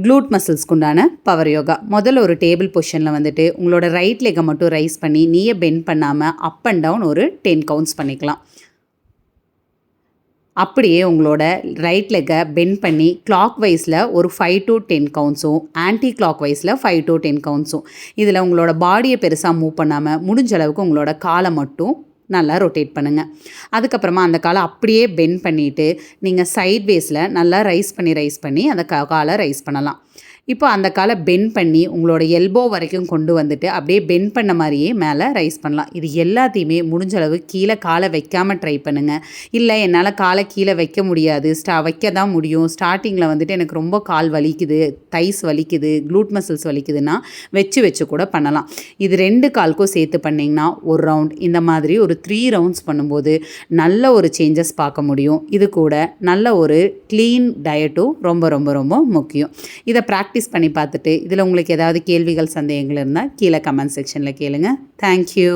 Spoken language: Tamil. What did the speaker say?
க்ளூட் மசில்ஸ்க்கு உண்டான பவர் யோகா. முதல்ல ஒரு டேபிள் பொசிஷனில் வந்துட்டு உங்களோட ரைட் லெக்கை மட்டும் ரைஸ் பண்ணி நீயே பெண்ட் பண்ணாமல் அப் அண்ட் டவுன் ஒரு 10 கவுண்ட்ஸ் பண்ணிக்கலாம். அப்படியே உங்களோட ரைட் லெக்கை பெண்ட் பண்ணி கிளாக் வைஸில் ஒரு 5 to 10 கவுண்ட்ஸும், ஆன்டி கிளாக் வைஸில் 5 to 10 கவுண்ட்ஸும். இதில் உங்களோட பாடியை பெருசாக மூவ் பண்ணாமல் முடிஞ்ச அளவுக்கு உங்களோட காலை மட்டும் நல்லா ரொட்டேட் பண்ணுங்கள். அதுக்கப்புறமா அந்த காலை அப்படியே பெண்ட் பண்ணிவிட்டு நீங்கள் சைட் வேஸில் நல்லா ரைஸ் பண்ணி அந்த காலை ரைஸ் பண்ணலாம். இப்போ அந்த காலை பெண்ட் பண்ணி உங்களோட எல்போ வரைக்கும் கொண்டு வந்துட்டு அப்படியே பெண்ட் பண்ண மாதிரியே மேலே ரைஸ் பண்ணலாம். இது எல்லாத்தையுமே முடிஞ்ச அளவு கீழே காலை வைக்காமல் ட்ரை பண்ணுங்கள். இல்லை என்னால் காலை கீழே வைக்க முடியாது, வைக்க தான் முடியும், ஸ்டார்டிங்கில் வந்துட்டு எனக்கு ரொம்ப கால் வலிக்குது, தைஸ் வலிக்குது, க்ளூட் மசில்ஸ் வலிக்குதுன்னா வச்சு கூட பண்ணலாம். இது 2 காலுக்கும் சேர்த்து பண்ணிங்கன்னா ஒரு ரவுண்ட் இந்த மாதிரி ஒரு 3 ரவுண்ட்ஸ் பண்ணும்போது நல்ல ஒரு சேஞ்சஸ் பார்க்க முடியும். இது கூட நல்ல ஒரு க்ளீன் டயட்டும் ரொம்ப ரொம்ப ரொம்ப முக்கியம். இதை ப்ராக்டிஸ் பண்ணி பார்த்துட்டு இதில் உங்களுக்கு ஏதாவது கேள்விகள் சந்தேகங்கள் இருந்தால் கீழே கமெண்ட் செக்ஷனில் கேளுங்க. தேங்க்யூ.